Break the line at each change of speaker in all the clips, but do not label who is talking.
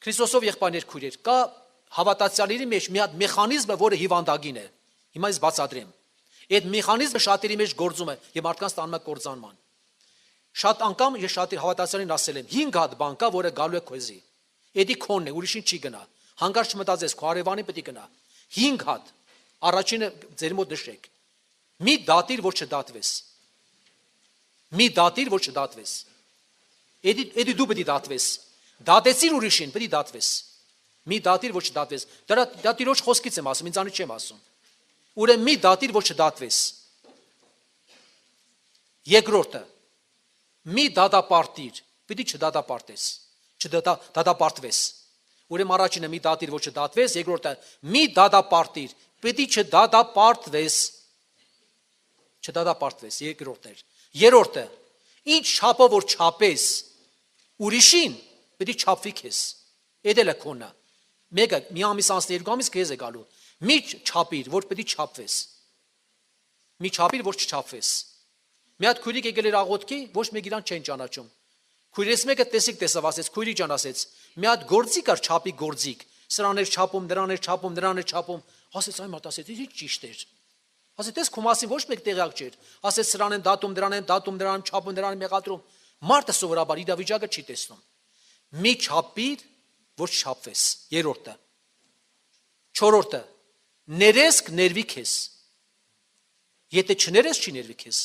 Քրիստոսով եղբայրներ քույրեր, կա հավատացյալների մեջ մի հատ մեխանիզմը, որը հիվանդագին է։ Հիմա ես բացատրեմ։ Այդ մեխանիզմը շատերի մեջ գործում է եւ մարդկանց տանում է կործանման։ Շատ անգամ ես շատերի հավատացյալին ասել եմ 5 հատ բան կա, որը գալու է քեզի։ Էդի քոնն է, ուրիշին չի գնա։ Հանկարծ չմտածես, քո արևանի պետք է գնա։ 5 հատ։ Առաջինը ձեր մոտ նշեք։ Մի դատիր, որ չդատվես։ Մի դատիր, որ չդատվես։ Էդի դու պետք է դատվես։ Դատեցիր ուրիշին, պետք է դատվես։ Մի դատիր, որ չդատվես։ Դա Տիրոջ խոսքից եմ ասում, ինձանից չեմ ասում։ Ուրեմն մի դատիր, որ չդատվես։ Երկրորդը մի դատապարտիր, պետք է չդատապարտես, չդատապարտվես։ Ուրեմն առաջինը մի դատիր, որ չդատվես, երկրորդը մի դատապարտիր, պետք է չդատապարտվես։ Չդատապարտվես, երկրորդներ։ Երրորդը ինչ չափով որ չափես ուրիշին, պետք է չափվի քեզ։ Էդ էլ է քոնը։ Մեկը մի ամիս անց 2 ամիս քեզ է գալու։ Մի չափիր, որ պետք է չափվես։ Մի չափիր, որ չչափվես։ Մի հատ քույրիկ եկել էր աղոթքի, ոչ մեկ իրան չեն ճանաչում։ Քույրես մեկը տեսավ, ասեց, քույրի ջան, ասեց, մի հատ գործիկ կար, չափի գործիկ։ Սրան էր չափում, դրան էր չափում, դրան էր չափում։ Ասեց, այ մարդ, ասեց, ի՞նչ ճիշտ էր։ Ասեց, տես քո մասին ոչ մեկ տեղյակ չէր։ Ասեց, սրան են դատում, դրան են դատում, դրան չափում, դրան են մեղադրում։ Մարդը սովորաբար իր վիճակը չի տեսնում։ Մի չափիր, որ չափվես։ Երրորդը։ Չորրորդը։ Ներես կներվի քեզ։ Եթե չներես, չի ներվի քեզ։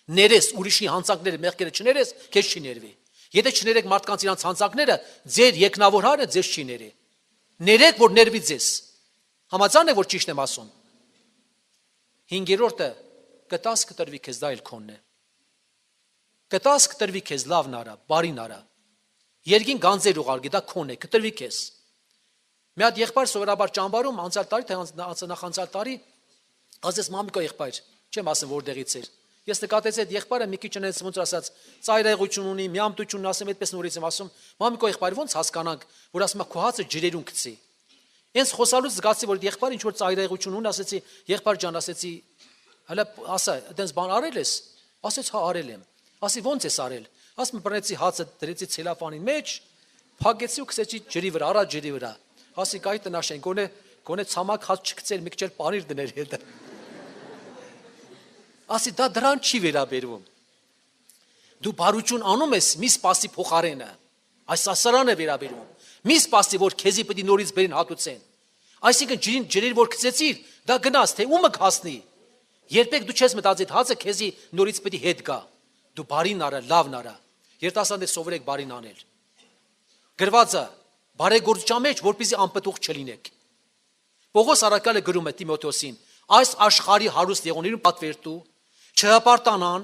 Ներես ուրիշի հանցանքները, մեղքերը չներես, քեզ չի ներվի։ Եթե չներեք մարդկանց իրանց հանցանքները, ձեր եկնավոր հայրը ձեզ չի ների։ Ներեք, որ ներվի ձեզ։ Համաձայն եք, որ ճիշտ եմ ասում։ 5-րդը կտաս կտրվի քեզ, դա էլ քոնն է։ Կտաս կտրվի քեզ, լավն արա, բարին արա։ Երկին գանձեր ուղարկի, դա քոն է, կտրվի քեզ։ Մի հատ եղբայր սովորաբար ճամբարում անցյալ տարի, թե նախանցյալ տարի, ասես մամիկո եղբայր, չեմ ասեմ որտեղից էր։ Ես նկատեցի այդ եղբայրը մի քիչ այնպես ոնց ասած ծայրահեղություն ունի, միամտություն ասեմ, այդպես նորից եմ ասում, մամիկո եղբայր ոնց հասկանանք, որ ասում է քո հացը ջրերուն գցի։ Ինձ խոսալուց զգացի, որ եղբայրը ինչ որ ծայրահեղություն ունի, ասեցի, եղբայր ջան, ասեցի, հələ ասա, այդպես բան արել ես։ Ասեց, հա, արել եմ։ Ասի, ոնց ես արել։ Ասում բռնեցի հացը, դրեցի ցելոֆանին մեջ, փակեցի ու քսեցի ջրի վրա, առա ջրի վրա։ Ասի, կայ տնաշեն, գոնե ցամաք հաց չգցել, մի քիչ պանիր դներ հետը։ Ասի, դա դրան չի վերաբերվում։ Դու բարություն անում ես, մի սպասի փոխարենը։ Այս ասարան է վերաբերվում։ Մի սպասի, որ քեզի պետք է նորից բերին հատուցեն։ Այսինքն ջրեր որ գցեցիր, դա գնաց, թե ումը կհասնի։ Երբեք դու չես մտածի, հացը քեզի նորից պետք է հետ գա։ Դու բարին արա, լավն արա։ Երիտասարդներ սովորեք բարին անել։ Գրվածը բարեգործության մեջ, որպեսզի անպտուղ չլինեք։ Պողոս առաքյալը գրում է Տիմոթեոսին. այս աշխարհի հարուստ եղողներին պատվեր տու, չհպարտանան,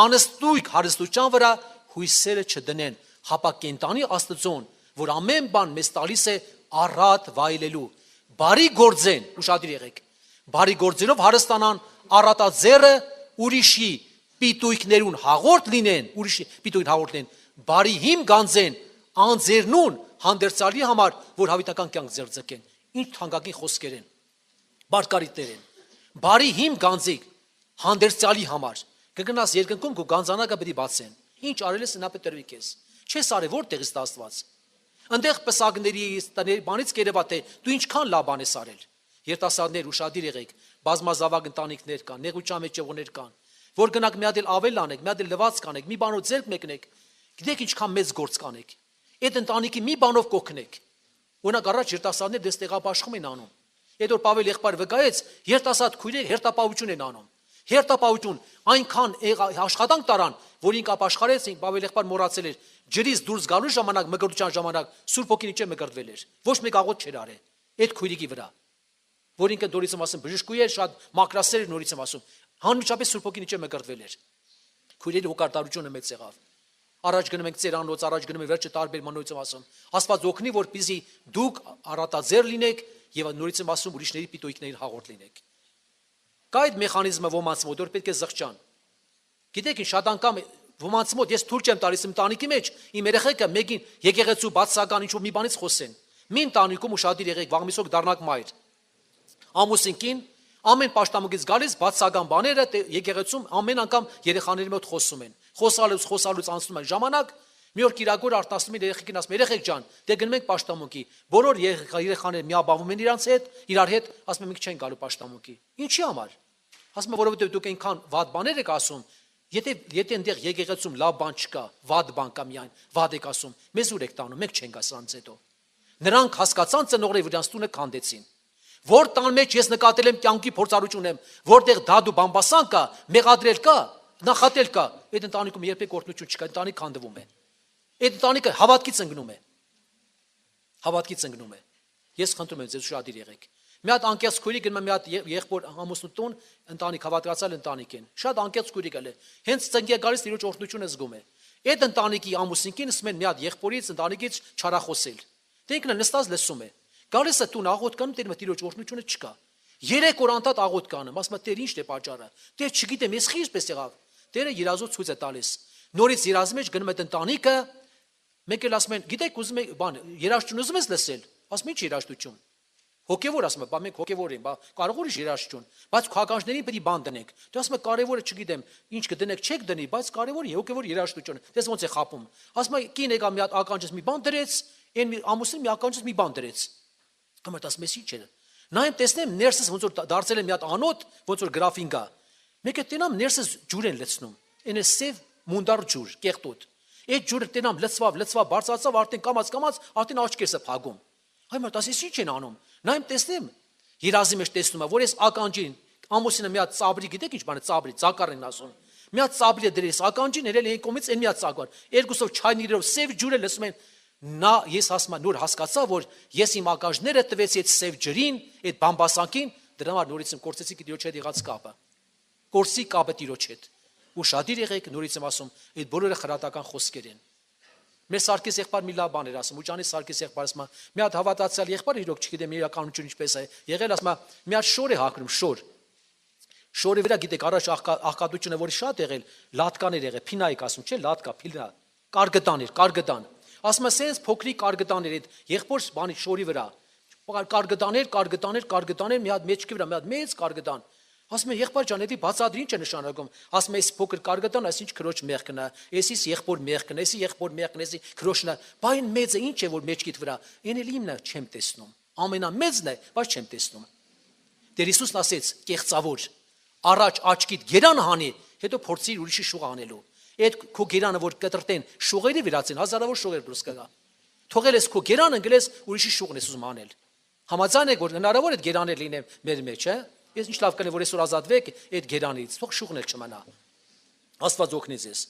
անստույգ հարստության վրա հույսերը չդնեն, հապա կենտանի Աստծուն, որ ամեն բան մեզ տալիս է առատ վայելելու։ Բարի գործեն, ուշադիր եղեք, բարի գործերով հարստանան, առատաձեռը ուրիշի պիտույքներուն հաղորդ լինեն, ուրիշի պիտույքն հաղորդ լինեն, բարի հիմ գանձեն, անձերնուն հանդերձալի համար, որ հավիտական կյանք ձեռձգեն։ Ինչ թանկագին խոսքեր են, բարգարիտներ են, բարի հիմ գանձիկ, հանդերձալի համար, կգնաս երկնքում քո գանձանակը պետք է բացեն։ Ինչ արել ես նա պետք է տրվի քեզ։ Չես արել որտեղից դա Աստված։ Այնտեղ պսակների, բանից կերևա թե դու ինչքան լավ բան ես արել։ Երիտասարդներ ուշադիր եղեք, բազմազավակ ընտանիքներ կան, նեղության մեջ եղողներ կան, որ գնաք մի հատ էլ ավել անեք, մի հատ էլ լվացք անեք, մի բանով ձեռք մեկնեք, գիտեք ինչքան մեծ գործ կանեք։ Այդ ընտանիքի մի բանով կօգնեք։ Օրինակ առաջ երիտասարդներ դες տեղապաշխում են անում։ Այդ որ Պավել եղբայր վկայեց, երիտասարդ քույրեր հերթապահություն են անում։ Հերթապահություն այնքան աշխատանք տարան, որ ինք ապաշխարեցին, Պավել եղբայր մոռացել էր, ջրից դուրս գալու ժամանակ, մկրտության ժամանակ Սուրբ Հոգին ինչե մկրտվել էր։ Ոչ մեկ աղոթ չէր արել այդ քույրիկի վրա, որ ինքը նորից եմ ասում, բժշկուհի էր, շատ մակրասեր էր, նորից եմ ասում, հանրապետապես Սուրբ Հոգին ինչե մկրտվել էր։ Քույրերի հոգարտարությունը մեծ եղավ։ Առաջ գնում ենք ծերանոց, առաջ գնում ենք վերջը տարբեր մանոց եմ ասում։ Աստված օգնի, որպեսզի դուք առատաձեռ լինեք եւ նորից եմ ասում ուրիշների պիտույքներին հաղորդ լինեք։ Կա այդ մեխանիզմը ոմանց մոտ, որ պետք է զղջան։ Գիտեք ինչ, շատ անգամ ոմանց մոտ ես թույլ չեմ տալիս ընտանիքի մեջ իմ երեխեքը մեկին եկեղեցու բացական ինչ որ մի բանից խոսեն։ Մի ընտանիքում ուշադիր եղեք, վաղմիսոք դառնաք մայր։ Ամուսինքին ամեն պաշտամունքից գալիս բացական բաները եկեղեցում ամեն անգամ երեխաների մոտ խոսում են։ Խոսալուց անցնում է ժամանակ, Մի օր կիրակոր արտասում են երեխեքին ասում երեխեք ջան, դե գնում ենք պաշտամունքի։ Բոլոր երեխաները միաբավում են իրար հետ, ասում են մենք չենք գալու պաշտամունքի։ Ինչի համար։ Ասում են որովհետև դուք այնքան վատ բաներ եք ասում, եթե այնտեղ եկեղեցում լավ բան չկա, վատ բան կա միայն, վատ եք ասում, մեզ ուր եք տանում, մենք չենք ասրանց հետո։ Նրանք հասկացան ծնողները իրանց տունը քանդեցին։ Որ տան մեջ ես նկատել եմ կյանքի փորձառություն եմ, որտեղ դադու բամբասան կա, մեղադրել կա, նախատել կա, այդ ընտանիքում երբեք օրհնություն չկա, ընտանիք քանդվում է։ Այդ ընտանիքը հավատքից ընկնում է։ Հավատքից ընկնում է։ Ես խնդրում եմ ձեզ շատիր եղեք։ Մի հատ անկեղծ քույրի գնում է մի հատ եղբոր ամուսնու տուն, ընտանիք հավատացած ընտանիք են։ Շատ անկեղծ քույրի գալ է։ Հենց ծնկի գալիս իրոջ օրհնությունը զգում է։ Այդ ընտանիքի ամուսինքին ասում են մի հատ եղբորից ընտանիքից չարախոսել։ Դե ինքն նստած լսում է։ Գալիս է տուն աղոտ կանում, դեր մտիրոջ օրհնությունը չկա։ 3 օր անտատ աղոտ կանում, ասում է Տեր ի՞նչն է պատճառը։ Տեր չգիտեմ, ես խիստ եղավ։ Տերը երազոց ցույց է տալիս։ Նորից երազի մեջ գնում է ընտանիքը, մեկ էլ ասում են, գիտեք, ուզում եք բան, երաժշտություն ուզում ես լսել։ Ասում ինչ երաժշտություն։ Հոգևոր ասում է, բա մենք հոգևոր ենք, բա կարող ուրիշ երաժշտություն, բայց քահանաներին պետք է բան դնենք։ Դու ասում ես կարևորը չգիտեմ, ինչ կդնեք, չեք դնի, բայց կարևորը հոգևոր երաժշտություն։ Դες ոնց է խապում։ Ասում է կին եկա մի հատ ականջից մի բան դրեց, այն մի ամուսին մի ականջից մի բան դրեց։ Կամարտ ասում ես ինչ է։ Նայեմ տեսնեմ ներսս ոնց որ դարձել է մի հատ անոթ, ոնց որ գրաֆին գա։ Մեկը տենամ ներսս ջուր են լցնում։ Այն է սև մունդար ջուր, կեղտոտ։ Այդ ջուրը տենամ լցվավ, բարձրացավ, արդեն կամած, արդեն աչքերսը փագում։ Այ մարդ ասես ինչ են անում։ Նայեմ տեսնեմ, երազի մեջ տեսնում եմ, որ ես ականջին ամուսինը մի հատ ծաբրի, գիտեք ինչ բան է ծաբրի, ծակար են ասում։ Մի հատ ծաբրի դրես ականջին, երել են կողմից այն մի հատ ծակար։ Երկուսով չայնիրով սև ջուրը լցում են։ Նա ես ասում եմ նոր հասկացա, որ ես իմ ականջները տվեցի այդ սև ջրին, այդ բամբասանքին, դրա համար նորից եմ կորցեցի տիրոջ հետ եղած կապը։ Կորսի կապը տիրոջ հետ։ Ու շատիր եղեք, նորից եմ ասում, այդ բոլորը խրատական խոսքեր են։ Մեր Սարգիս եղբայր մի լավ բան էր ասում, Ուջանի Սարգիս եղբայրը ասում է, մի հատ հավատացյալ եղբայր իրոք չգիտեմ իրականություն ինչպես է եղել, ասում է, մի հատ շոր է հագնում, շոր։ Շորի վրա գիտեք առաջ աղքատությունը որի շատ եղել, լատկաներ եղել, փինայիկ ասում, չէ, լատկա, փիլա, կարգդան։ Ասում է, սենց փոքրիկ կարգդաներ այդ եղբոր բանի շորի վրա։ Կարգդաներ, մի հատ մեջքի վրա, մի հատ մեծ կարգդան։ Ասում է, եղբայր ջան, դա բացատրի ինչ է նշանակում։ Ասում է, այս փոքր կարգդան, այս ինչ քրոջ մեղքն է, էսիս եղբոր մեղքն, էսի եղբոր մեղքն, էսի քրոջն է, բա այն մեծը ինչ է որ մեջքիդ վրա։ Այն էլ իմն է, չեմ տեսնում։ Ամենամեծն է, բայց չեմ տեսնում։ Տեր Հիսուսն ասեց, կեղծավոր, առաջ աչքիդ գերան հանի, հետո փորձիր ուրիշի շուղ անելու։ Այդ քո գերանը որ կտրտեն, շուղերի վրացին, հազարավոր շուղեր դուրս կգա։ Թողել ես քո գերանը, գլես ուրիշի շուղն ես ուզում անել։ Համաձայն եք որ հնարավոր է գերաններ լինեն մեր մեջ, հա։ Ես ինչ լավ կնե որ այսօր ազատվեք այդ գերանից, թող շուղն էլ չմնա։ Աստված օգնի ձեզ։